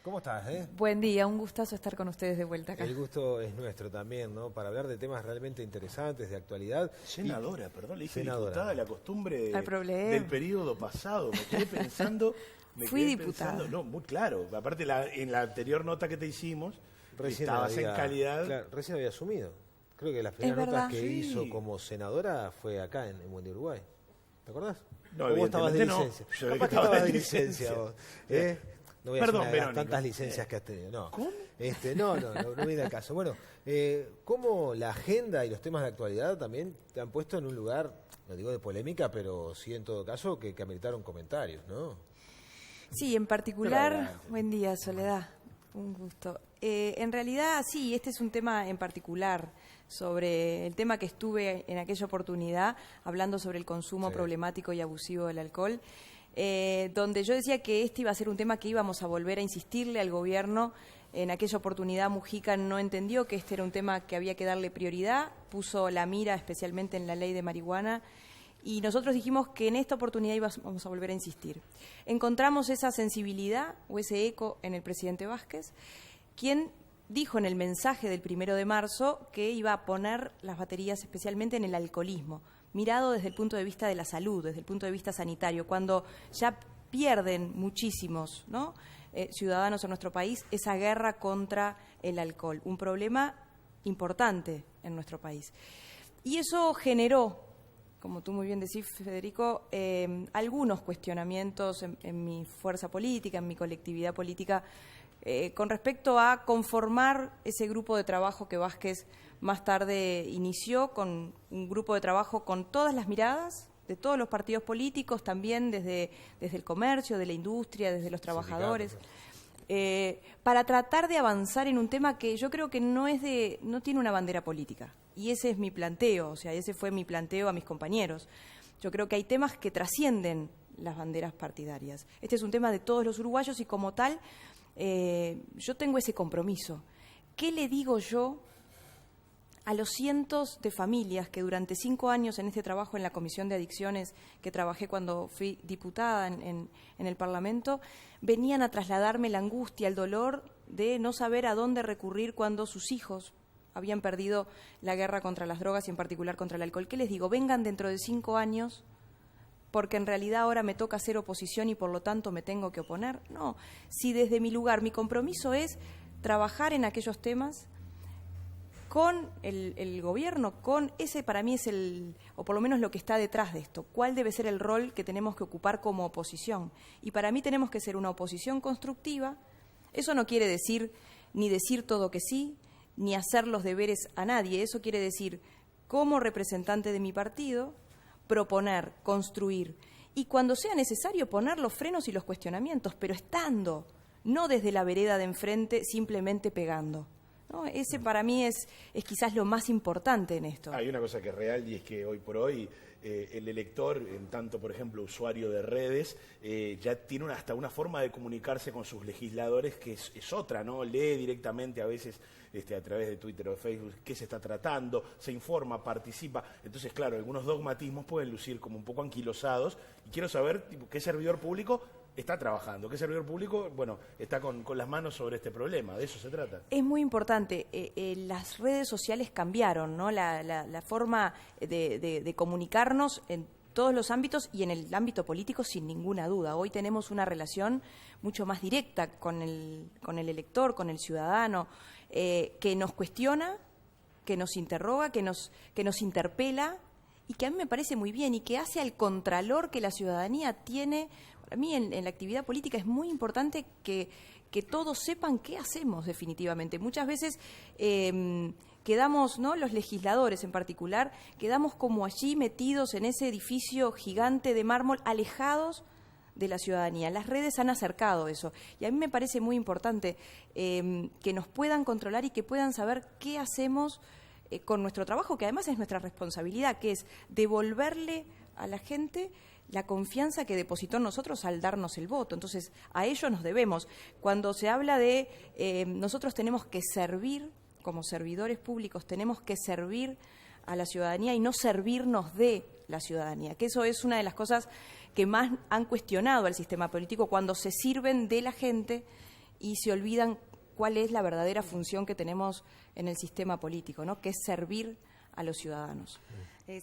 ¿Cómo estás, Buen día, un gustazo estar con ustedes de vuelta acá. El gusto es nuestro también, ¿no? Para hablar de temas realmente interesantes, de actualidad. Senadora, perdón, le dije diputada, la costumbre del periodo pasado. Me quedé pensando... Fui diputada. No, muy claro. Aparte, en la anterior nota que te hicimos, estabas en calidad... Claro, recién había asumido. Creo que las primeras notas que hizo como senadora fue acá en Buen Día Uruguay. ¿Te acordás? No, vos estabas de no. licencia. Capaz que estabas de licencia vos. No voy a hacer tantas licencias que has tenido. No. ¿Cómo? No viene al caso. Bueno, ¿cómo la agenda y los temas de actualidad también te han puesto en un lugar, no digo de polémica, pero sí en todo caso que ameritaron comentarios, ¿no? Sí, en particular, buen día, Soledad, un gusto. En realidad, sí, este es un tema en particular, sobre el tema que estuve en aquella oportunidad, hablando sobre el consumo problemático y abusivo del alcohol, donde yo decía que este iba a ser un tema que íbamos a volver a insistirle al gobierno. En aquella oportunidad Mujica no entendió que este era un tema que había que darle prioridad, puso la mira especialmente en la ley de marihuana, y nosotros dijimos que en esta oportunidad íbamos a volver a insistir. Encontramos esa sensibilidad o ese eco en el presidente Vázquez, quien dijo en el mensaje del 1 de marzo que iba a poner las baterías especialmente en el alcoholismo, mirado desde el punto de vista de la salud, desde el punto de vista sanitario, cuando ya pierden muchísimos, ¿no?, ciudadanos en nuestro país esa guerra contra el alcohol, un problema importante en nuestro país. Y eso generó, como tú muy bien decís, Federico, algunos cuestionamientos en mi fuerza política, en mi colectividad política, con respecto a conformar ese grupo de trabajo que Vázquez más tarde inició, con un grupo de trabajo con todas las miradas de todos los partidos políticos, también desde el comercio, de la industria, desde los trabajadores, para tratar de avanzar en un tema que yo creo que no tiene una bandera política. Y ese es mi planteo, o sea, ese fue mi planteo a mis compañeros. Yo creo que hay temas que trascienden las banderas partidarias. Este es un tema de todos los uruguayos y como tal, yo tengo ese compromiso. ¿Qué le digo yo a los cientos de familias que durante 5 años en este trabajo en la Comisión de Adicciones, que trabajé cuando fui diputada en el Parlamento, venían a trasladarme la angustia, el dolor de no saber a dónde recurrir cuando sus hijos habían perdido la guerra contra las drogas y en particular contra el alcohol? ¿Qué les digo? Vengan dentro de 5 años porque en realidad ahora me toca hacer oposición y por lo tanto me tengo que oponer. No, si desde mi lugar mi compromiso es trabajar en aquellos temas con el gobierno, con ese para mí es o por lo menos lo que está detrás de esto, cuál debe ser el rol que tenemos que ocupar como oposición. Y para mí tenemos que ser una oposición constructiva. Eso no quiere decir ni decir todo que sí, ni hacer los deberes a nadie. Eso quiere decir, como representante de mi partido, proponer, construir, y cuando sea necesario poner los frenos y los cuestionamientos, pero estando, no desde la vereda de enfrente simplemente pegando, ¿no? Ese para mí es quizás lo más importante en esto. Hay una cosa que es real y es que hoy por hoy el elector, en tanto por ejemplo usuario de redes, ya tiene hasta una forma de comunicarse con sus legisladores que es otra, ¿no? Lee directamente a veces a través de Twitter o Facebook qué se está tratando, se informa, participa. Entonces, claro, algunos dogmatismos pueden lucir como un poco anquilosados y quiero saber qué servidor público está trabajando, qué servidor público, bueno, está con las manos sobre este problema, de eso se trata. Es muy importante, las redes sociales cambiaron, ¿no? La forma de comunicarnos en todos los ámbitos y en el ámbito político sin ninguna duda. Hoy tenemos una relación mucho más directa con el elector, con el ciudadano, que nos cuestiona, que nos interroga, que nos interpela y que a mí me parece muy bien y que hace al contralor que la ciudadanía tiene. Para mí en la actividad política es muy importante que todos sepan qué hacemos definitivamente. Muchas veces quedamos, ¿no?, los legisladores en particular, quedamos como allí metidos en ese edificio gigante de mármol, alejados de la ciudadanía. Las redes han acercado eso y a mí me parece muy importante que nos puedan controlar y que puedan saber qué hacemos con nuestro trabajo, que además es nuestra responsabilidad, que es devolverle a la gente la confianza que depositó en nosotros al darnos el voto. Entonces, a ello nos debemos. Cuando se habla de nosotros tenemos que servir, como servidores públicos, tenemos que servir a la ciudadanía y no servirnos de la ciudadanía, que eso es una de las cosas que más han cuestionado al sistema político, cuando se sirven de la gente y se olvidan cuál es la verdadera función que tenemos en el sistema político, ¿no? Que es servir a los ciudadanos.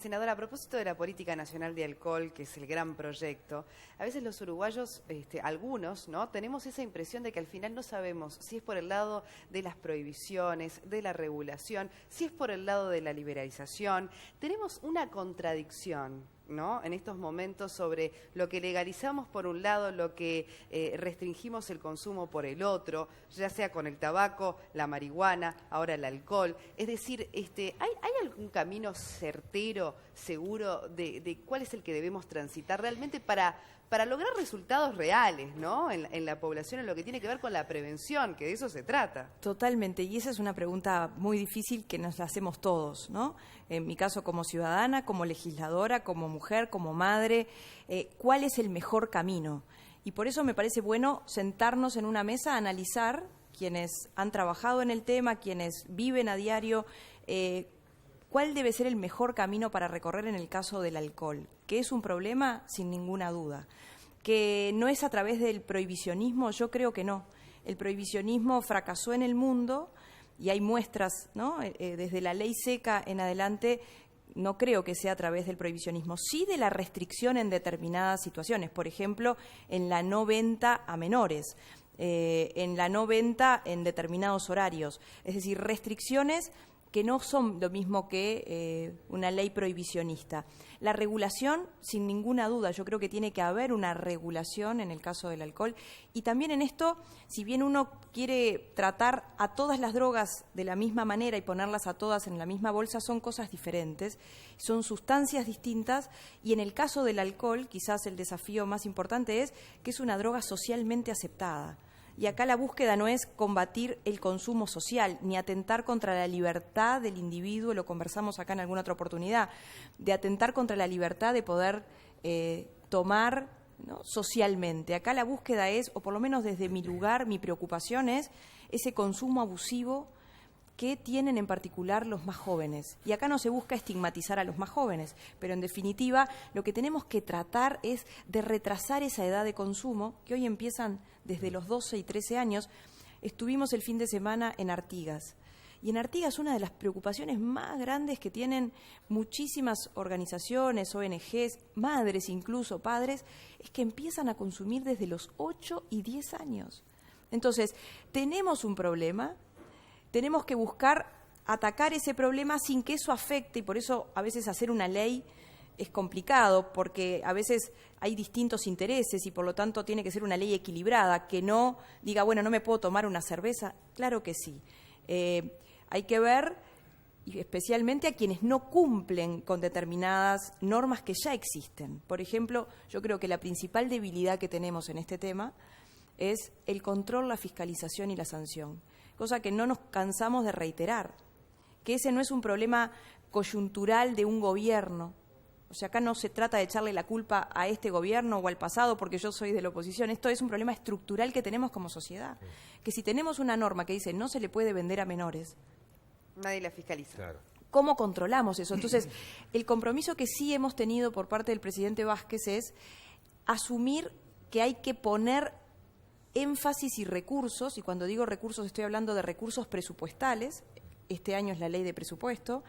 Senadora, a propósito de la Política Nacional de Alcohol, que es el gran proyecto, a veces los uruguayos, algunos, ¿no?, tenemos esa impresión de que al final no sabemos si es por el lado de las prohibiciones, de la regulación, si es por el lado de la liberalización. Tenemos una contradicción, ¿no?, en estos momentos sobre lo que legalizamos por un lado, lo que restringimos el consumo por el otro, ya sea con el tabaco, la marihuana, ahora el alcohol. Es decir, ¿hay algún camino certero, seguro, de cuál es el que debemos transitar realmente para lograr resultados reales, ¿no?, en la población, en lo que tiene que ver con la prevención, que de eso se trata? Totalmente, y esa es una pregunta muy difícil que nos la hacemos todos, ¿no? En mi caso como ciudadana, como legisladora, como mujer, como madre, ¿cuál es el mejor camino? Y por eso me parece bueno sentarnos en una mesa a analizar, quienes han trabajado en el tema, quienes viven a diario, ¿cuál debe ser el mejor camino para recorrer en el caso del alcohol? Que es un problema sin ninguna duda. Que no es a través del prohibicionismo, yo creo que no. El prohibicionismo fracasó en el mundo y hay muestras, ¿no? Desde la ley seca en adelante, no creo que sea a través del prohibicionismo, sí de la restricción en determinadas situaciones, por ejemplo, en la no venta a menores, en la no venta en determinados horarios, es decir, restricciones que no son lo mismo que una ley prohibicionista. La regulación, sin ninguna duda, yo creo que tiene que haber una regulación en el caso del alcohol. Y también en esto, si bien uno quiere tratar a todas las drogas de la misma manera y ponerlas a todas en la misma bolsa, son cosas diferentes, son sustancias distintas. Y en el caso del alcohol, quizás el desafío más importante es que es una droga socialmente aceptada. Y acá la búsqueda no es combatir el consumo social, ni atentar contra la libertad del individuo, lo conversamos acá en alguna otra oportunidad, de atentar contra la libertad de poder tomar, ¿no?, socialmente. Acá la búsqueda es, o por lo menos desde mi lugar, mi preocupación es ese consumo abusivo que tienen en particular los más jóvenes. Y acá no se busca estigmatizar a los más jóvenes, pero en definitiva lo que tenemos que tratar es de retrasar esa edad de consumo, que hoy empiezan desde los 12 y 13 años. Estuvimos el fin de semana en Artigas. Y en Artigas una de las preocupaciones más grandes que tienen muchísimas organizaciones, ONGs, madres incluso, padres, es que empiezan a consumir desde los 8 y 10 años. Entonces, tenemos un problema. Tenemos que buscar atacar ese problema sin que eso afecte, y por eso a veces hacer una ley es complicado, porque a veces hay distintos intereses y por lo tanto tiene que ser una ley equilibrada, que no diga, bueno, no me puedo tomar una cerveza. Claro que sí. Hay que ver, y especialmente a quienes no cumplen con determinadas normas que ya existen. Por ejemplo, yo creo que la principal debilidad que tenemos en este tema es el control, la fiscalización y la sanción. Cosa que no nos cansamos de reiterar, que ese no es un problema coyuntural de un gobierno. O sea, acá no se trata de echarle la culpa a este gobierno o al pasado porque yo soy de la oposición. Esto es un problema estructural que tenemos como sociedad. Que si tenemos una norma que dice no se le puede vender a menores, nadie la fiscaliza. Claro. ¿Cómo controlamos eso? Entonces, el compromiso que sí hemos tenido por parte del presidente Vázquez es asumir que hay que poner énfasis y recursos, y cuando digo recursos estoy hablando de recursos presupuestales, este año es la ley de presupuesto,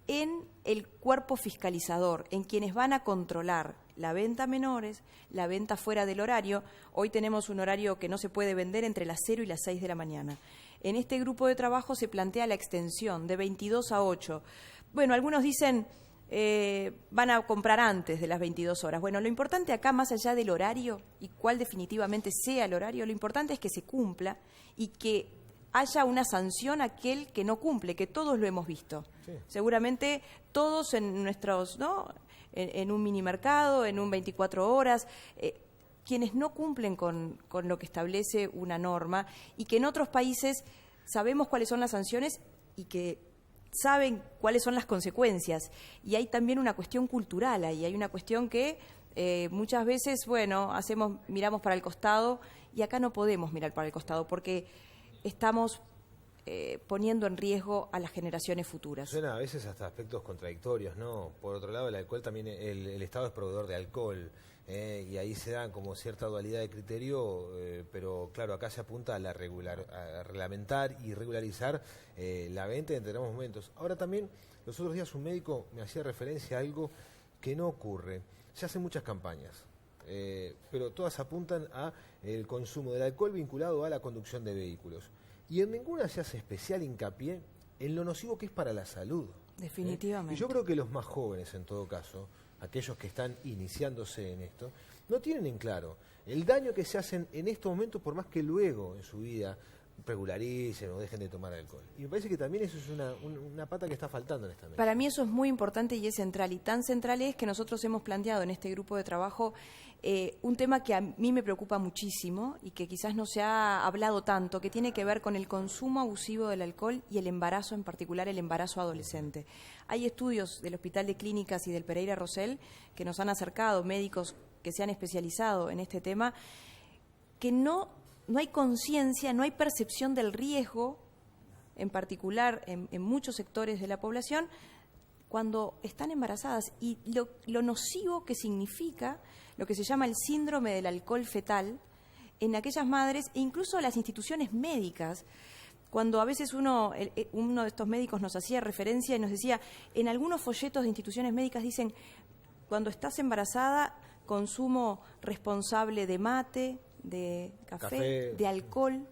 en el cuerpo fiscalizador, en quienes van a controlar la venta a menores, la venta fuera del horario. Hoy tenemos un horario que no se puede vender entre las 0 y las 6 de la mañana. En este grupo de trabajo se plantea la extensión de 22 a 8. Bueno, algunos dicen van a comprar antes de las 22 horas. Bueno, lo importante acá, más allá del horario y cuál definitivamente sea el horario, lo importante es que se cumpla y que haya una sanción a aquel que no cumple, que todos lo hemos visto. Sí. Seguramente todos en nuestros, ¿no?, en un minimercado, en un 24 horas, quienes no cumplen con lo que establece una norma y que en otros países sabemos cuáles son las sanciones y que saben cuáles son las consecuencias. Y hay también una cuestión cultural ahí, hay una cuestión que muchas veces, bueno, miramos para el costado y acá no podemos mirar para el costado porque estamos poniendo en riesgo a las generaciones futuras. Suena a veces hasta aspectos contradictorios, ¿no? Por otro lado, el alcohol también, el Estado es proveedor de alcohol. y ahí se da como cierta dualidad de criterio, pero claro, acá se apunta a a reglamentar y regularizar la venta en determinados momentos. Ahora también, los otros días un médico me hacía referencia a algo que no ocurre. Se hacen muchas campañas, pero todas apuntan a el consumo del alcohol vinculado a la conducción de vehículos. Y en ninguna se hace especial hincapié en lo nocivo que es para la salud. Definitivamente. Y yo creo que los más jóvenes, en todo caso, aquellos que están iniciándose en esto, no tienen en claro el daño que se hacen en estos momentos, por más que luego en su vida regularicen o dejen de tomar alcohol. Y me parece que también eso es una pata que está faltando en esta mesa. Para mí eso es muy importante y es central. Y tan central es que nosotros hemos planteado en este grupo de trabajo un tema que a mí me preocupa muchísimo y que quizás no se ha hablado tanto, que tiene que ver con el consumo abusivo del alcohol y el embarazo, en particular el embarazo adolescente. Hay estudios del Hospital de Clínicas y del Pereira Rosell que nos han acercado médicos que se han especializado en este tema, que no hay conciencia, no hay percepción del riesgo, en particular en muchos sectores de la población, cuando están embarazadas, y lo nocivo que significa lo que se llama el síndrome del alcohol fetal en aquellas madres e incluso las instituciones médicas. Cuando a veces uno de estos médicos nos hacía referencia y nos decía, en algunos folletos de instituciones médicas dicen, cuando estás embarazada, consumo responsable de mate, de café, de alcohol,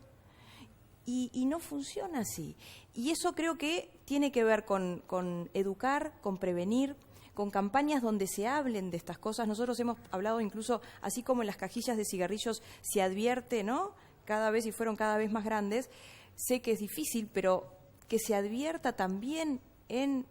y no funciona así. Y eso creo que tiene que ver con educar, con prevenir, con campañas donde se hablen de estas cosas. Nosotros hemos hablado incluso, así como en las cajillas de cigarrillos se advierte, ¿no?, cada vez, y fueron cada vez más grandes. Sé que es difícil, pero que se advierta también en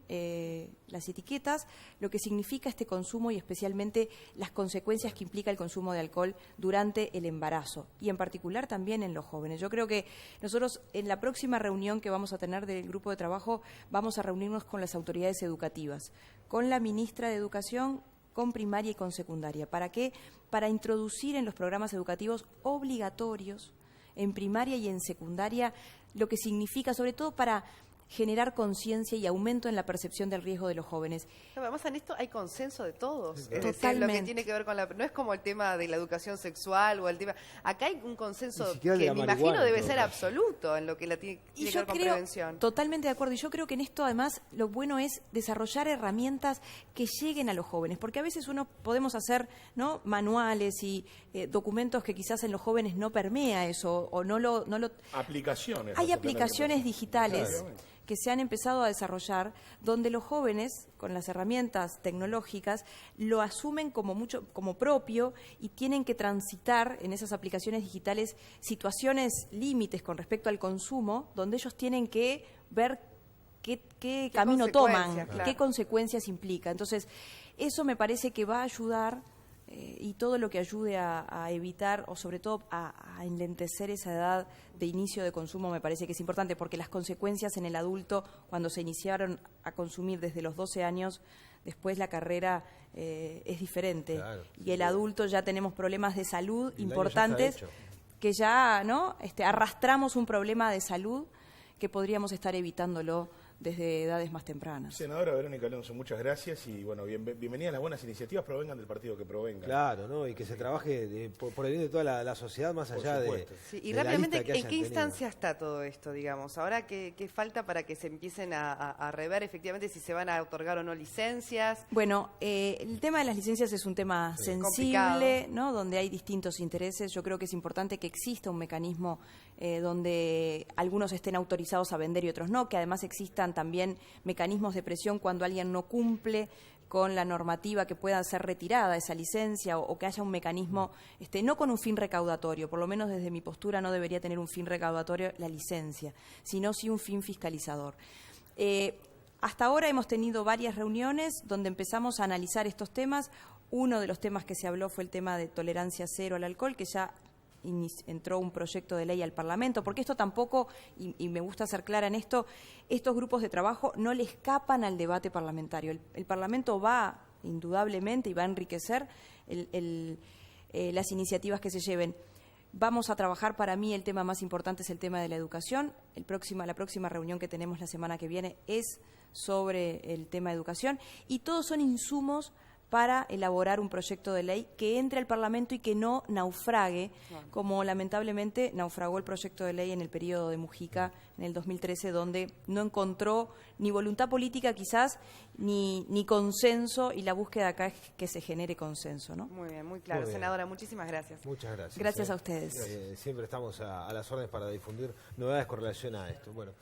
las etiquetas lo que significa este consumo y especialmente las consecuencias que implica el consumo de alcohol durante el embarazo y en particular también en los jóvenes. Yo creo que nosotros en la próxima reunión que vamos a tener del grupo de trabajo vamos a reunirnos con las autoridades educativas, con la ministra de Educación, con primaria y con secundaria. ¿Para qué? Para introducir en los programas educativos obligatorios en primaria y en secundaria lo que significa, sobre todo para generar conciencia y aumento en la percepción del riesgo de los jóvenes. Además, en esto hay consenso de todos. Es decir, Totalmente. lo que tiene que ver con no es como el tema de la educación sexual o el tema. Acá hay un consenso que me imagino debe ser absoluto en lo que tiene que ver con prevención. Totalmente de acuerdo. Y yo creo que en esto, además, lo bueno es desarrollar herramientas que lleguen a los jóvenes, porque a veces podemos hacer, ¿no?, manuales y documentos que quizás en los jóvenes no permea eso o no lo. Aplicaciones. Hay aplicaciones digitales que se han empezado a desarrollar, donde los jóvenes, con las herramientas tecnológicas, lo asumen como propio y tienen que transitar en esas aplicaciones digitales situaciones límites con respecto al consumo, donde ellos tienen que ver qué camino toman, claro, qué consecuencias implica. Entonces, eso me parece que va a ayudar y todo lo que ayude a evitar o sobre todo a enlentecer esa edad de inicio de consumo me parece que es importante, porque las consecuencias en el adulto, cuando se iniciaron a consumir desde los 12 años, después la carrera es diferente. Claro, y el adulto ya tenemos problemas de salud importantes que ya, ¿no?, arrastramos un problema de salud que podríamos estar evitándolo desde edades más tempranas. Senadora Verónica Alonso, muchas gracias y bueno, bienvenida a las buenas iniciativas, provengan del partido que provengan. Claro, ¿no? Y que se trabaje por el bien de toda la sociedad, más allá de. Sí, y rápidamente, ¿en qué instancia está todo esto, digamos? Ahora, ¿qué falta para que se empiecen a rever efectivamente si se van a otorgar o no licencias? Bueno, el tema de las licencias es un tema sensible, ¿no?, donde hay distintos intereses. Yo creo que es importante que exista un mecanismo donde algunos estén autorizados a vender y otros no, que además existan también mecanismos de presión cuando alguien no cumple con la normativa, que pueda ser retirada esa licencia o que haya un mecanismo, no con un fin recaudatorio, por lo menos desde mi postura no debería tener un fin recaudatorio la licencia, sino sí un fin fiscalizador. Hasta ahora hemos tenido varias reuniones donde empezamos a analizar estos temas. Uno de los temas que se habló fue el tema de tolerancia cero al alcohol, que ya entró un proyecto de ley al Parlamento, porque esto tampoco, y me gusta ser clara en esto, estos grupos de trabajo no le escapan al debate parlamentario. El Parlamento va, indudablemente, y va a enriquecer las iniciativas que se lleven. Vamos a trabajar, para mí el tema más importante es el tema de la educación. La próxima reunión que tenemos la semana que viene es sobre el tema de educación, y todos son insumos para elaborar un proyecto de ley que entre al Parlamento y que no naufrague, como lamentablemente naufragó el proyecto de ley en el periodo de Mujica en el 2013, donde no encontró ni voluntad política quizás, ni consenso, y la búsqueda acá es que se genere consenso, ¿no? Muy bien, muy claro. Muy bien. Senadora, muchísimas gracias. Muchas gracias. Gracias a ustedes. Siempre estamos a las órdenes para difundir novedades con relación a esto. Bueno.